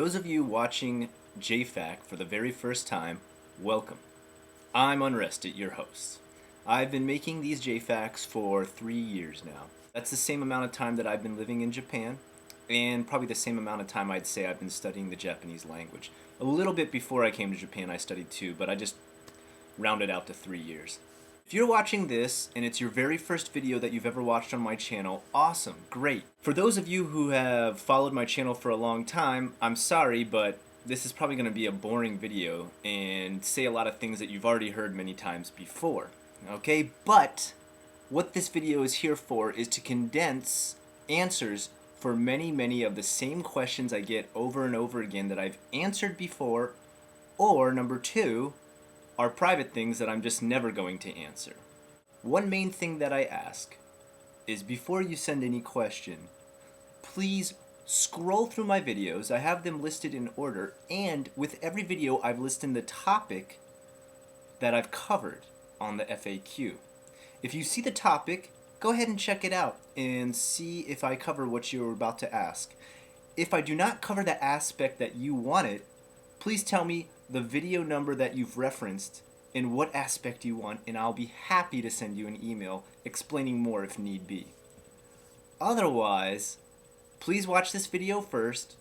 those of you watching JFAQ for the very first time, welcome. I'm Unrested, your host. I've been making these JFAQs for 3 years now. That's the same amount of time that I've been living in Japan, and probably the same amount of time I'd say I've been studying the Japanese language. A little bit before I came to Japan I studied 2, but I just rounded out to 3 years. If you're watching this and it's your very first video that you've ever watched on my channel, awesome, great. For those of you who have followed my channel for a long time, I'm sorry, but this is probably going to be a boring video and say a lot of things that you've already heard many times before. Okay, but what this video is here for is to condense answers for many of the same questions I get over and over again that I've answered before, or number 2, are private things that I'm just never going to answer. One main thing that I ask is before you send any question, please scroll through my videos. I have them listed in order, and with every video I've listed the topic that I've covered on the FAQ. If you see the topic, go ahead and check it out and see if I cover what you're about to ask. If I do not cover the aspect that you wanted, please tell me the video number that you've referenced and what aspect you want, and I'll be happy to send you an email explaining more if need be. Otherwise, please watch this video first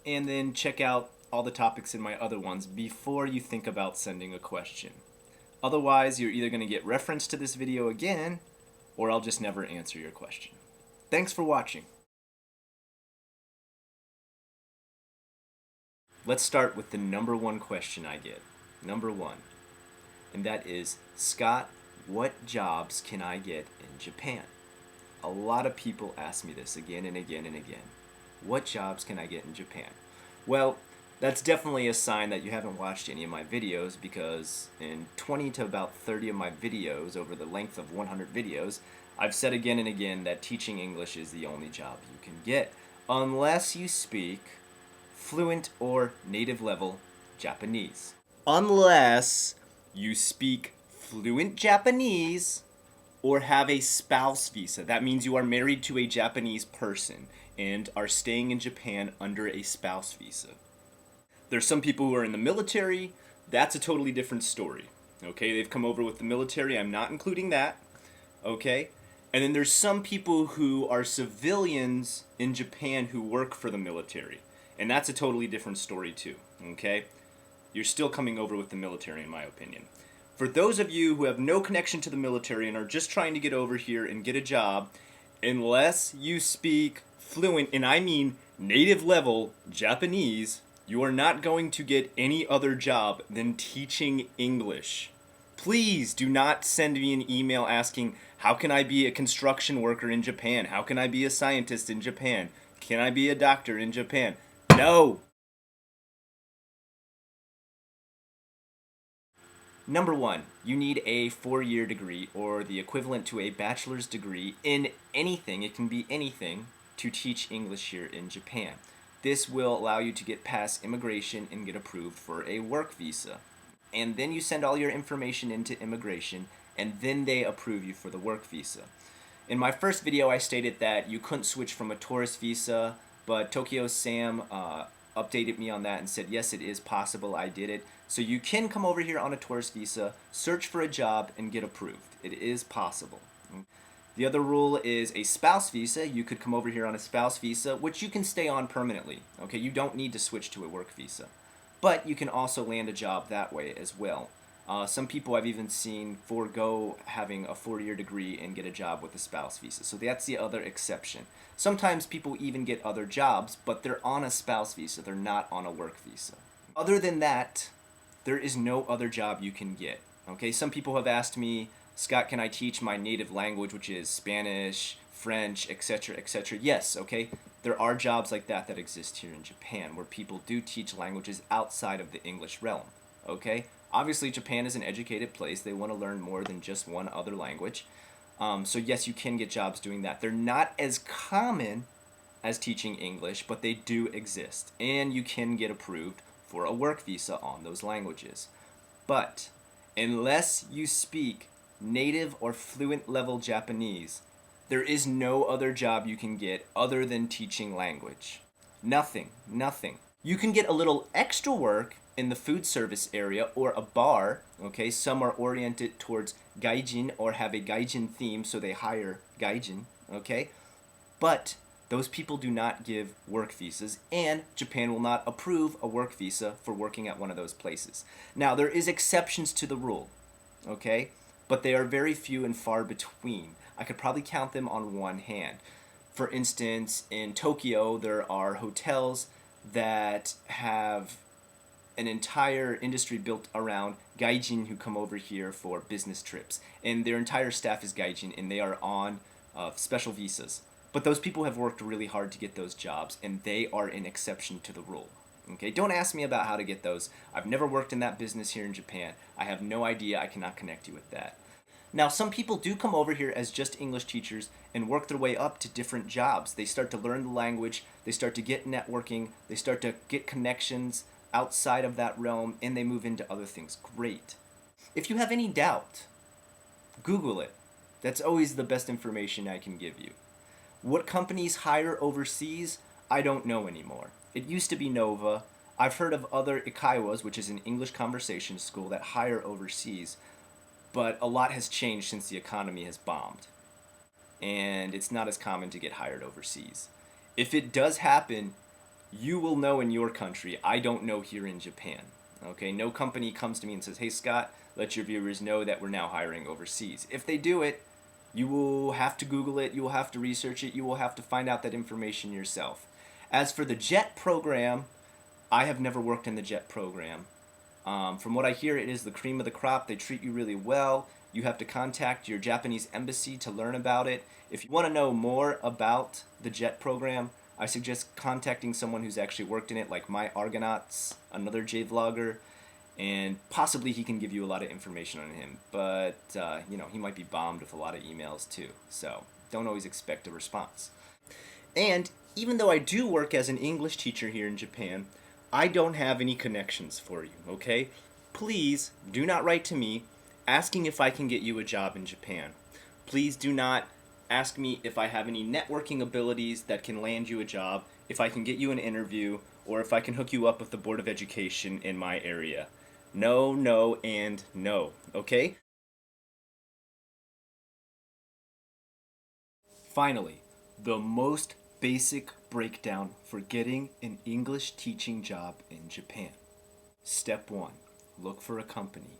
and then check out all the topics in my other ones before you think about sending a question. Otherwise, you're either going to get reference to this video again, or I'll just never answer your question. Thanks for watching. Let's start with the number 1 question I get. Number 1. And that is, Scott, what jobs can I get in Japan? A lot of people ask me this again and again and again. What jobs can I get in Japan? Well, that's definitely a sign that you haven't watched any of my videos, because in 20 to about 30 of my videos, over the length of 100 videos, I've said again and again that teaching English is the only job you can get, unless you speak fluent or native level Japanese. Unless you speak fluent Japanese or have a spouse visa. That means you are married to a Japanese person and are staying in Japan under a spouse visa. There's some people who are in the military. That's a totally different story. Okay, they've come over with the military. I'm not including that. Okay? And then there's some people who are civilians in Japan who work for the military. And that's a totally different story too, okay? You're still coming over with the military, in my opinion. For those of you who have no connection to the military and are just trying to get over here and get a job, unless you speak fluent, and I mean native level Japanese, you are not going to get any other job than teaching English. Please do not send me an email asking, how can I be a construction worker in Japan? How can I be a scientist in Japan? Can I be a doctor in Japan? No! Number 1, you need a 4-year degree or the equivalent to a bachelor's degree in anything, it can be anything, to teach English here in Japan. This will allow you to get past immigration and get approved for a work visa. And then you send all your information into immigration, and then they approve you for the work visa. In my first video I stated that you couldn't switch from a tourist visa, but Tokyo Sam updated me on that and said, yes, it is possible, I did it. So you can come over here on a tourist visa, search for a job, and get approved. It is possible. The other rule is a spouse visa. You could come over here on a spouse visa, which you can stay on permanently. Okay, you don't need to switch to a work visa. But you can also land a job that way as well. Some people I've even seen forego having a 4-year degree and get a job with a spouse visa. So that's the other exception. Sometimes people even get other jobs, but they're on a spouse visa. They're not on a work visa. Other than that, there is no other job you can get. Okay, some people have asked me, Scott, can I teach my native language, which is Spanish, French, etc., etc.? Yes, okay. There are jobs like that that exist here in Japan where people do teach languages outside of the English realm. Okay? Obviously, Japan is an educated place. They want to learn more than just one other language. So yes, you can get jobs doing that. They're not as common as teaching English, but they do exist. And you can get approved for a work visa on those languages. But unless you speak native or fluent level Japanese, there is no other job you can get other than teaching language. Nothing. You can get a little extra work in the food service area or a bar, okay? Some are oriented towards gaijin or have a gaijin theme, so they hire gaijin, okay? But those people do not give work visas, and Japan will not approve a work visa for working at one of those places. Now, there is exceptions to the rule, okay? But they are very few and far between. I could probably count them on one hand. For instance, in Tokyo, there are hotels that have an entire industry built around gaijin who come over here for business trips. And their entire staff is gaijin, and they are on special visas. But those people have worked really hard to get those jobs, and they are an exception to the rule. Okay, don't ask me about how to get those. I've never worked in that business here in Japan. I have no idea. I cannot connect you with that. Now, some people do come over here as just English teachers and work their way up to different jobs. They start to learn the language, they start to get networking, they start to get connections outside of that realm, and they move into other things. Great. If you have any doubt, Google it. That's always the best information I can give you. What companies hire overseas, I don't know anymore. It used to be Nova. I've heard of other Ikaiwas, which is an English conversation school, that hire overseas. But a lot has changed since the economy has bombed. And it's not as common to get hired overseas. If it does happen, you will know in your country. I don't know here in Japan. Okay, no company comes to me and says, "Hey Scott, let your viewers know that we're now hiring overseas." If they do it, you will have to Google it, you will have to research it, you will have to find out that information yourself. As for the JET program, I have never worked in the JET program. From what I hear, it is the cream of the crop. They treat you really well. You have to contact your Japanese embassy to learn about it. If you want to know more about the JET program, I suggest contacting someone who's actually worked in it, like My Argonauts, another J-vlogger, and possibly he can give you a lot of information on him. But, he might be bombed with a lot of emails too, so don't always expect a response. And even though I do work as an English teacher here in Japan, I don't have any connections for you, okay? Please do not write to me asking if I can get you a job in Japan. Please do not ask me if I have any networking abilities that can land you a job, if I can get you an interview, or if I can hook you up with the Board of Education in my area. No, no, and no, okay? Finally, the most basic breakdown for getting an English teaching job in Japan. Step 1, look for a company.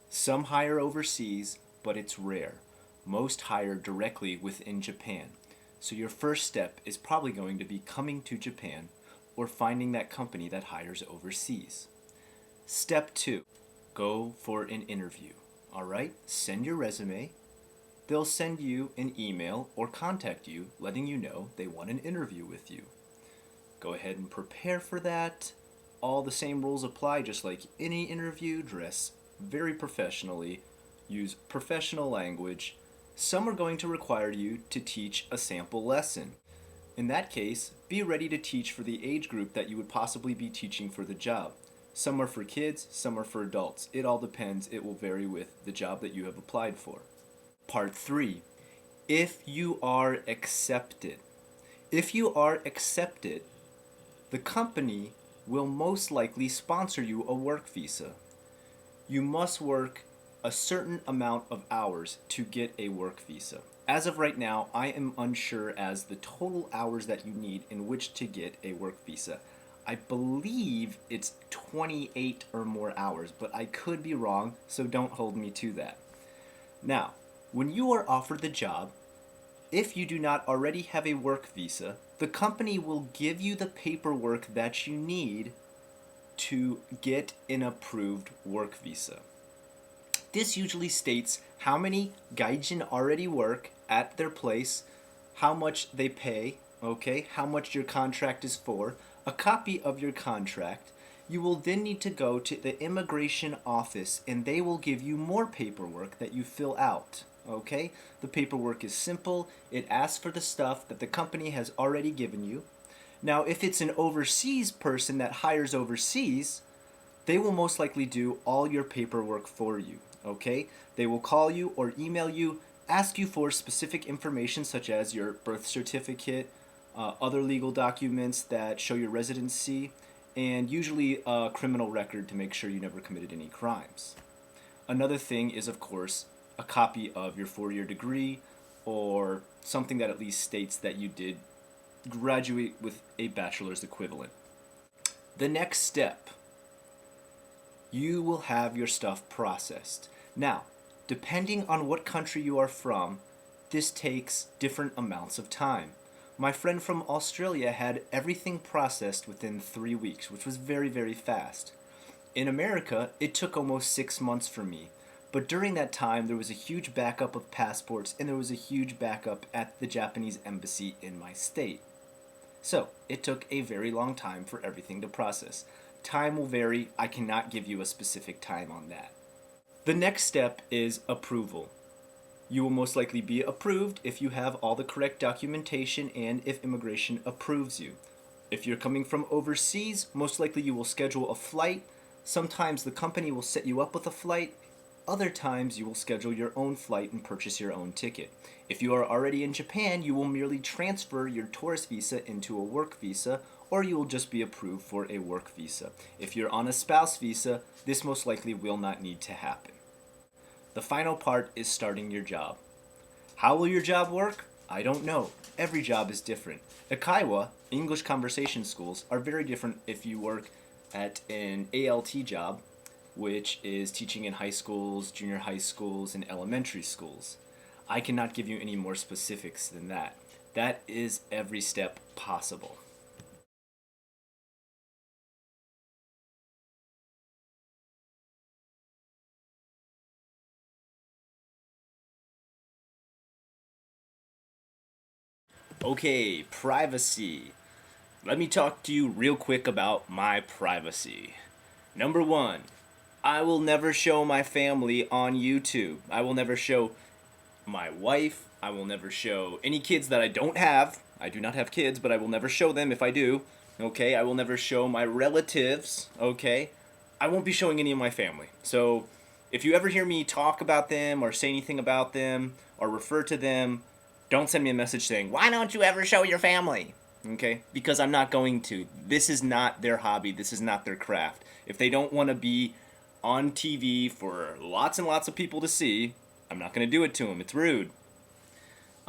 Some hire overseas, but it's rare. Most hire directly within Japan. So your first step is probably going to be coming to Japan or finding that company that hires overseas. Step 2, go for an interview. Alright, send your resume. They'll send you an email or contact you letting you know they want an interview with you. Go ahead and prepare for that. All the same rules apply, just like any interview. Dress very professionally, use professional language. Some are going to require you to teach a sample lesson. In that case, be ready to teach for the age group that you would possibly be teaching for the job. Some are for kids, some are for adults. It all depends. It will vary with the job that you have applied for. Part 3. If you are accepted. If you are accepted, the company will most likely sponsor you a work visa. You must work a certain amount of hours to get a work visa. As of right now, I am unsure as the total hours that you need in which to get a work visa. I believe it's 28 or more hours, but I could be wrong, so don't hold me to that. Now, when you are offered the job, if you do not already have a work visa, the company will give you the paperwork that you need to get an approved work visa. This usually states how many gaijin already work at their place, how much they pay, okay, how much your contract is for, a copy of your contract. You will then need to go to the immigration office and they will give you more paperwork that you fill out. Okay? The paperwork is simple. It asks for the stuff that the company has already given you. Now, if it's an overseas person that hires overseas, they will most likely do all your paperwork for you. Okay? They will call you or email you, ask you for specific information such as your birth certificate, other legal documents that show your residency, and usually a criminal record to make sure you never committed any crimes. Another thing is, of course, a copy of your 4-year degree or something that at least states that you did graduate with a bachelor's equivalent. The next step, you will have your stuff processed. Now, depending on what country you are from, this takes different amounts of time. My friend from Australia had everything processed within 3 weeks, which was very, very fast. In America, it took almost 6 months for me. But during that time, there was a huge backup of passports, and there was a huge backup at the Japanese embassy in my state. So, it took a very long time for everything to process. Time will vary. I cannot give you a specific time on that. The next step is approval. You will most likely be approved if you have all the correct documentation and if immigration approves you. If you're coming from overseas, most likely you will schedule a flight. Sometimes the company will set you up with a flight. Other times you will schedule your own flight and purchase your own ticket. If you are already in Japan, you will merely transfer your tourist visa into a work visa, or you will just be approved for a work visa. If you're on a spouse visa, this most likely will not need to happen. The final part is starting your job. How will your job work? I don't know. Every job is different. Eikaiwa, English conversation schools, are very different if you work at an ALT job, which is teaching in high schools, junior high schools, and elementary schools. I cannot give you any more specifics than that. That is every step possible. Okay, privacy. Let me talk to you real quick about my privacy. Number one, I will never show my family on YouTube. I will never show my wife. I will never show any kids that I don't have. I do not have kids, but I will never show them if I do. Okay, I will never show my relatives. Okay, I won't be showing any of my family. So if you ever hear me talk about them or say anything about them or refer to them, don't send me a message saying, why don't you ever show your family? Okay? Because I'm not going to. This is not their hobby. This is not their craft. If they don't want to be on TV for lots and lots of people to see, I'm not going to do it to them. It's rude.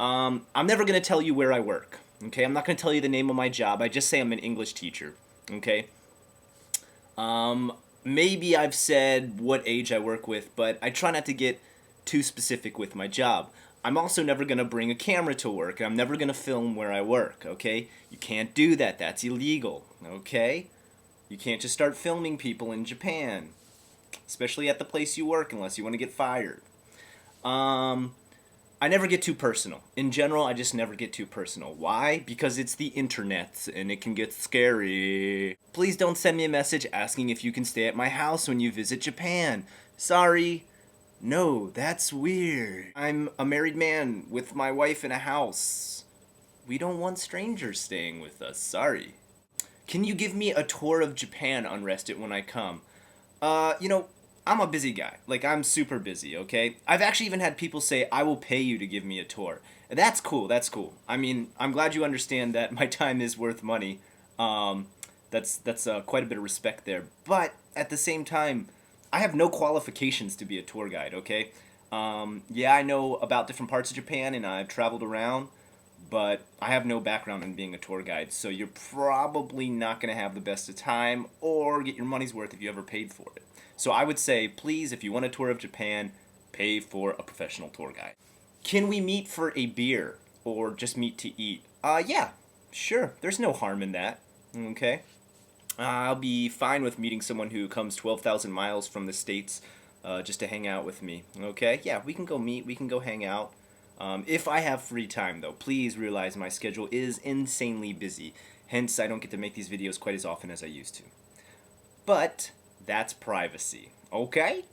I'm never going to tell you where I work. Okay? I'm not going to tell you the name of my job. I just say I'm an English teacher. Okay? Maybe I've said what age I work with, but I try not to get too specific with my job. I'm also never going to bring a camera to work. I'm never going to film where I work, okay? You can't do that. That's illegal, okay? You can't just start filming people in Japan, especially at the place you work unless you want to get fired. I never get too personal. In general, I just never get too personal. Why? Because it's the internet and it can get scary. Please don't send me a message asking if you can stay at my house when you visit Japan. Sorry. No, that's weird. I'm a married man with my wife in a house. We don't want strangers staying with us. Sorry. Can you give me a tour of Japan, Unrested, when I come? I'm a busy guy. Like, I'm super busy, okay? I've actually even had people say, I will pay you to give me a tour. That's cool, that's cool. I mean, I'm glad you understand that my time is worth money. That's quite a bit of respect there. But, at the same time, I have no qualifications to be a tour guide, okay? Yeah, I know about different parts of Japan and I've traveled around, but I have no background in being a tour guide, so you're probably not going to have the best of time or get your money's worth if you ever paid for it. So I would say, please, if you want a tour of Japan, pay for a professional tour guide. Can we meet for a beer or just meet to eat? Yeah, sure. There's no harm in that, okay? I'll be fine with meeting someone who comes 12,000 miles from the States just to hang out with me. Okay? Yeah, we can go meet. We can go hang out. If I have free time, though, please realize my schedule is insanely busy. Hence, I don't get to make these videos quite as often as I used to. But that's privacy. Okay?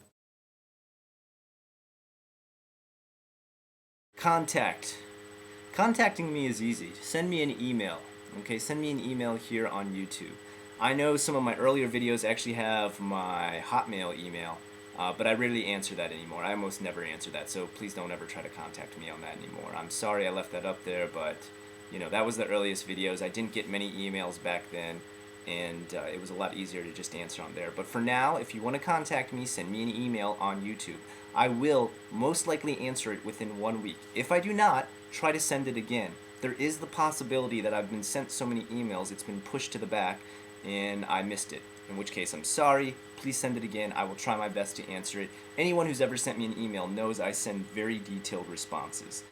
Contacting me is easy. Send me an email. Okay? Send me an email here on YouTube. I know some of my earlier videos actually have my Hotmail email, but I rarely answer that anymore. I almost never answer that, so please don't ever try to contact me on that anymore. I'm sorry I left that up there, but, that was the earliest videos. I didn't get many emails back then, and it was a lot easier to just answer on there. But for now, if you want to contact me, send me an email on YouTube. I will most likely answer it within 1 week. If I do not, try to send it again. There is the possibility that I've been sent so many emails, it's been pushed to the back, and I missed it. In which case, I'm sorry. Please send it again. I will try my best to answer it. Anyone who's ever sent me an email knows I send very detailed responses.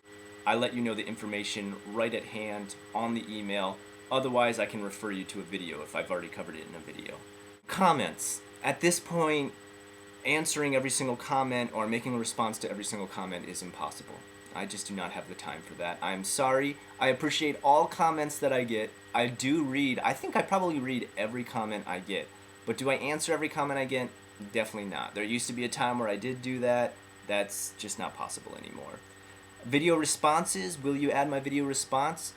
I let you know the information right at hand on the email. Otherwise, I can refer you to a video if I've already covered it in a video. Comments. At this point, answering every single comment or making a response to every single comment is impossible. I just do not have the time for that. I'm sorry. I appreciate all comments that I get. I do read. I think I probably read every comment I get. But do I answer every comment I get? Definitely not. There used to be a time where I did do that. That's just not possible anymore. Video responses. Will you add my video response?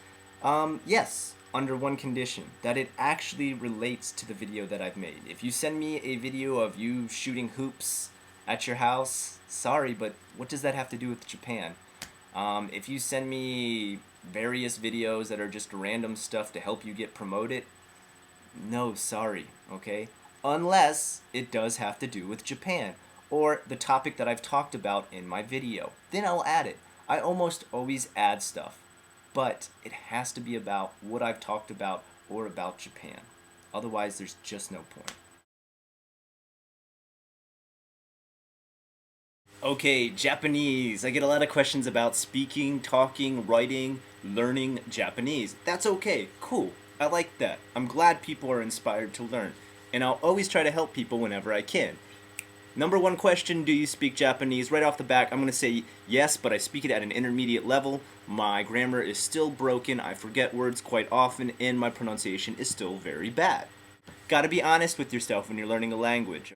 Yes, under one condition, that it actually relates to the video that I've made. If you send me a video of you shooting hoops at your house, sorry, but what does that have to do with Japan? If you send me various videos that are just random stuff to help you get promoted, no, sorry, okay? Unless it does have to do with Japan or the topic that I've talked about in my video. Then I'll add it. I almost always add stuff, but it has to be about what I've talked about or about Japan. Otherwise, there's just no point. Okay, Japanese. I get a lot of questions about speaking, talking, writing, learning Japanese. That's okay. Cool. I like that. I'm glad people are inspired to learn. And I'll always try to help people whenever I can. Number one question, do you speak Japanese? Right off the bat, I'm going to say yes, but I speak it at an intermediate level. My grammar is still broken, I forget words quite often, and my pronunciation is still very bad. Gotta be honest with yourself when you're learning a language.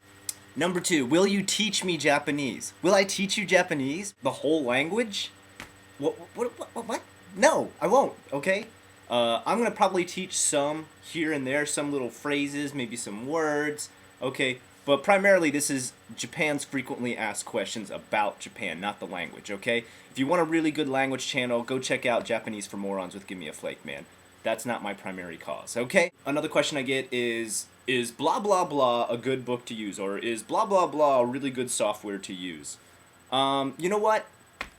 Number two, will you teach me Japanese? Will I teach you Japanese? The whole language? What? No, I won't, okay? I'm gonna probably teach some here and there, some little phrases, maybe some words, okay? But primarily, this is Japan's frequently asked questions about Japan, not the language, okay? If you want a really good language channel, go check out Japanese for Morons with Give Me a Flake, man. That's not my primary cause, okay? Another question I get is blah blah blah a good book to use? Or is blah blah blah a really good software to use? You know what?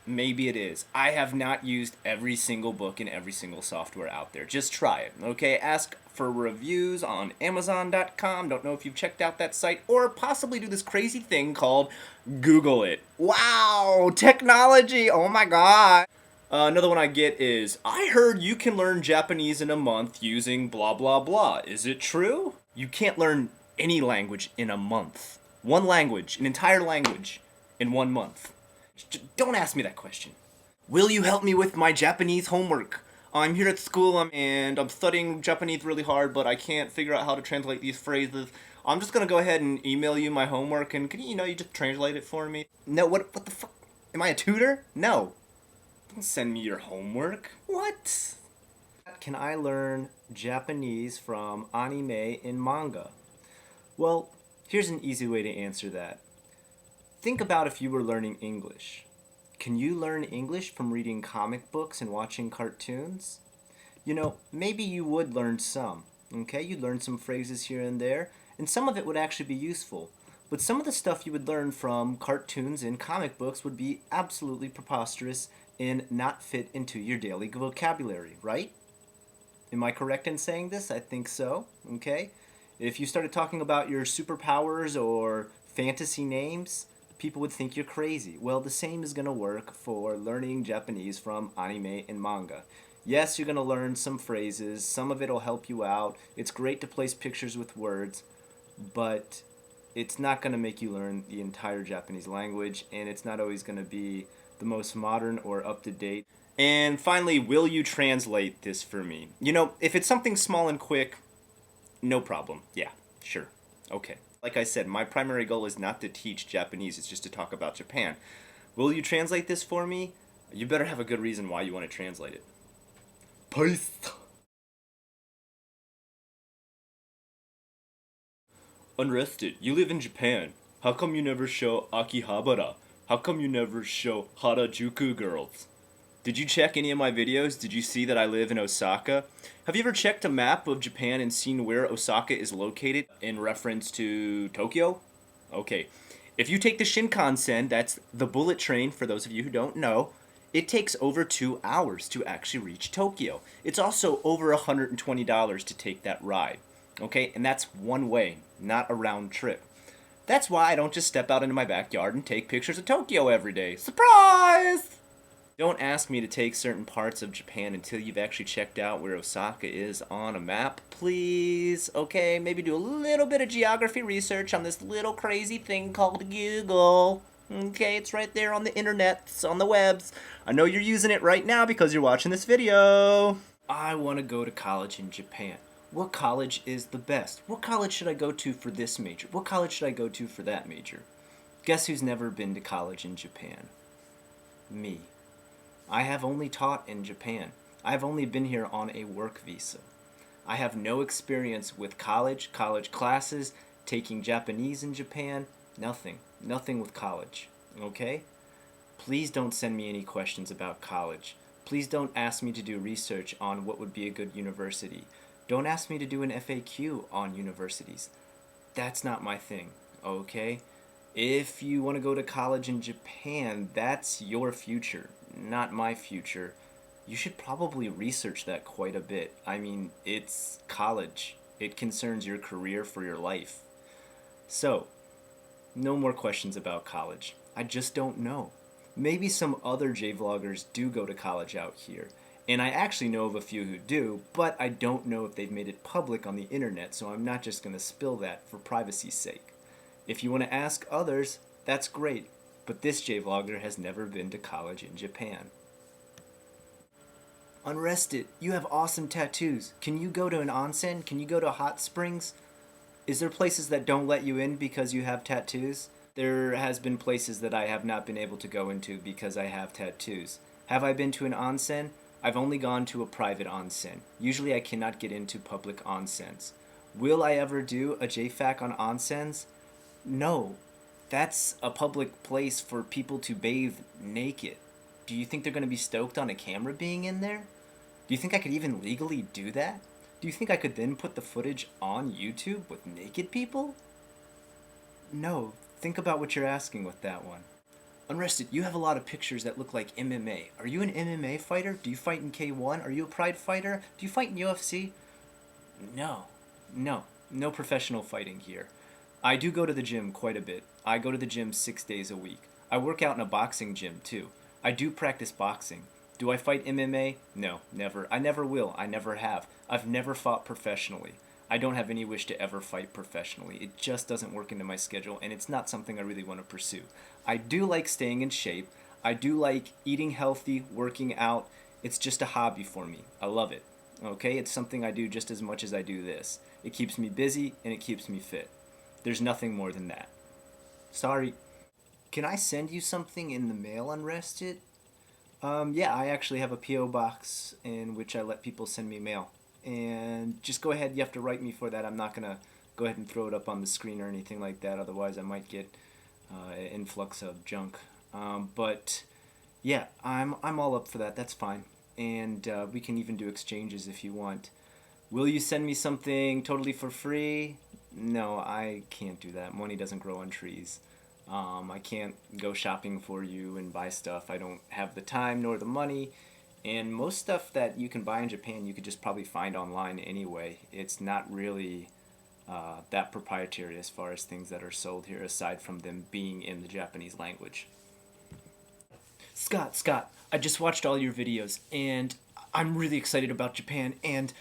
Maybe it is. I have not used every single book and every single software out there. Just try it, okay? Ask for reviews on Amazon.com. Don't know if you've checked out that site. Or possibly do this crazy thing called Google it. Wow! Technology! Oh my god! Another one I get is, I heard you can learn Japanese in a month using blah blah blah. Is it true? You can't learn any language in a month. One language, an entire language, in 1 month. Don't ask me that question. Will you help me with my Japanese homework? I'm here at school and I'm studying Japanese really hard, but I can't figure out how to translate these phrases. I'm just gonna go ahead and email you my homework, and can you just translate it for me? No, what the fuck? Am I a tutor? No. Don't send me your homework. What? Can I learn Japanese from anime and manga? Well, here's an easy way to answer that. Think about if you were learning English. Can you learn English from reading comic books and watching cartoons? Maybe you would learn some, okay? You'd learn some phrases here and there, and some of it would actually be useful. But some of the stuff you would learn from cartoons and comic books would be absolutely preposterous and not fit into your daily vocabulary, right? Am I correct in saying this? I think so, okay? If you started talking about your superpowers or fantasy names, people would think you're crazy. Well, the same is going to work for learning Japanese from anime and manga. Yes, you're going to learn some phrases. Some of it will help you out. It's great to place pictures with words, but it's not going to make you learn the entire Japanese language, and it's not always going to be the most modern or up-to-date. And finally, will you translate this for me? If it's something small and quick, no problem. Yeah, sure. Okay. Like I said, my primary goal is not to teach Japanese, it's just to talk about Japan. Will you translate this for me? You better have a good reason why you want to translate it. Peace. Unrested, you live in Japan. How come you never show Akihabara? How come you never show Harajuku girls? Did you check any of my videos? Did you see that I live in Osaka? Have you ever checked a map of Japan and seen where Osaka is located in reference to Tokyo? Okay. If you take the Shinkansen, that's the bullet train for those of you who don't know, it takes over 2 hours to actually reach Tokyo. It's also over $120 to take that ride. Okay? And that's one way, not a round trip. That's why I don't just step out into my backyard and take pictures of Tokyo every day. Surprise! Don't ask me to take certain parts of Japan until you've actually checked out where Osaka is on a map, please. Okay, maybe do a little bit of geography research on this little crazy thing called Google. Okay, it's right there on the internet, it's on the webs. I know you're using it right now because you're watching this video. I want to go to college in Japan. What college is the best? What college should I go to for this major? What college should I go to for that major? Guess who's never been to college in Japan? Me. I have only taught in Japan. I've only been here on a work visa. I have no experience with college classes, taking Japanese in Japan, nothing. Nothing with college, okay? Please don't send me any questions about college. Please don't ask me to do research on what would be a good university. Don't ask me to do an FAQ on universities. That's not my thing, okay? If you want to go to college in Japan, that's your future, not my future. You should probably research that quite a bit. I mean, it's college. It concerns your career for your life. So, no more questions about college. I just don't know. Maybe some other J-vloggers do go to college out here. And I actually know of a few who do, but I don't know if they've made it public on the internet, so I'm not just going to spill that for privacy's sake. If you want to ask others, that's great, but this J-vlogger has never been to college in Japan. Unrested, you have awesome tattoos. Can you go to an onsen? Can you go to hot springs? Is there places that don't let you in because you have tattoos? There has been places that I have not been able to go into because I have tattoos. Have I been to an onsen? I've only gone to a private onsen. Usually I cannot get into public onsens. Will I ever do a JFAQ on onsens? No. That's a public place for people to bathe naked. Do you think they're going to be stoked on a camera being in there? Do you think I could even legally do that? Do you think I could then put the footage on YouTube with naked people? No. Think about what you're asking with that one. Unrested, you have a lot of pictures that look like MMA. Are you an MMA fighter? Do you fight in K1? Are you a Pride fighter? Do you fight in UFC? No. No professional fighting here. I do go to the gym quite a bit. I go to the gym 6 days a week. I work out in a boxing gym too. I do practice boxing. Do I fight MMA? No, never. I never will. I never have. I've never fought professionally. I don't have any wish to ever fight professionally. It just doesn't work into my schedule, and it's not something I really want to pursue. I do like staying in shape. I do like eating healthy, working out. It's just a hobby for me. I love it. Okay? It's something I do just as much as I do this. It keeps me busy, and it keeps me fit. There's nothing more than that. Sorry. Can I send you something in the mail, Unrested? Yeah, I actually have a P.O. box in which I let people send me mail. And just go ahead, you have to write me for that. I'm not going to go ahead and throw it up on the screen or anything like that, otherwise I might get an influx of junk. But yeah, I'm all up for that, that's fine. And we can even do exchanges if you want. Will you send me something totally for free? No, I can't do that. Money doesn't grow on trees. I can't go shopping for you and buy stuff. I don't have the time nor the money. And most stuff that you can buy in Japan, you could just probably find online anyway. It's not really that proprietary as far as things that are sold here, aside from them being in the Japanese language. Scott, I just watched all your videos, and I'm really excited about Japan, and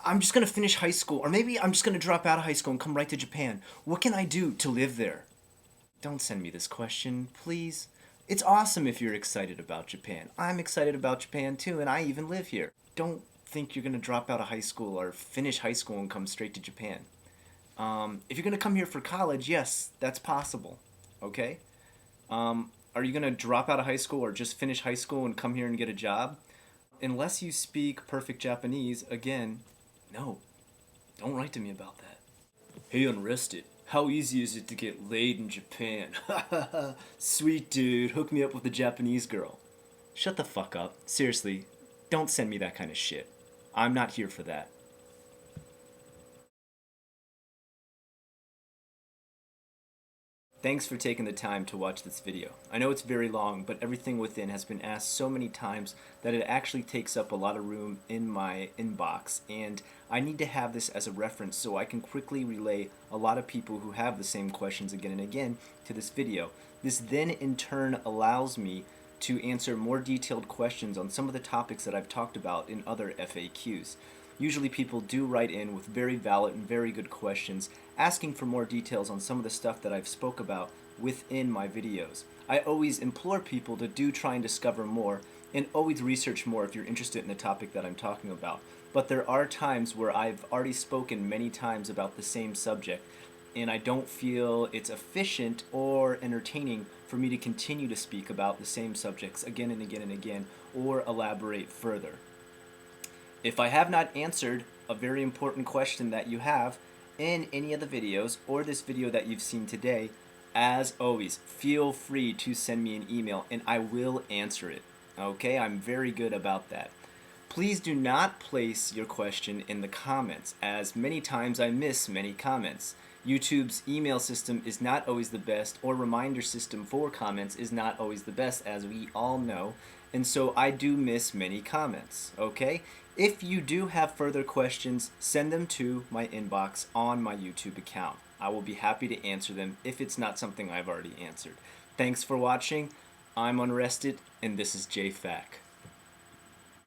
I'm just going to finish high school, or maybe I'm just going to drop out of high school and come right to Japan. What can I do to live there? Don't send me this question, please. It's awesome if you're excited about Japan. I'm excited about Japan too, and I even live here. Don't think you're going to drop out of high school or finish high school and come straight to Japan. If you're going to come here for college, yes, that's possible. Okay? Are you going to drop out of high school or just finish high school and come here and get a job? Unless you speak perfect Japanese, again, no. Don't write to me about that. Hey, Unrested. How easy is it to get laid in Japan? Sweet dude, hook me up with a Japanese girl. Shut the fuck up. Seriously, don't send me that kind of shit. I'm not here for that. Thanks for taking the time to watch this video. I know it's very long, but everything within has been asked so many times that it actually takes up a lot of room in my inbox, and I need to have this as a reference so I can quickly relay a lot of people who have the same questions again and again to this video. This then in turn allows me to answer more detailed questions on some of the topics that I've talked about in other FAQs. Usually people do write in with very valid and very good questions, asking for more details on some of the stuff that I've spoke about within my videos. I always implore people to do try and discover more, and always research more if you're interested in the topic that I'm talking about. But there are times where I've already spoken many times about the same subject, and I don't feel it's efficient or entertaining for me to continue to speak about the same subjects again and again and again, or elaborate further. If I have not answered a very important question that you have in any of the videos or this video that you've seen today, as always, feel free to send me an email and I will answer it. Okay, I'm very good about that. Please do not place your question in the comments, as many times I miss many comments. YouTube's email system is not always the best, or reminder system for comments is not always the best, as we all know, and so I do miss many comments, okay? If you do have further questions, send them to my inbox on my YouTube account. I will be happy to answer them if it's not something I've already answered. Thanks for watching. I'm Unrested, and this is JFAQ.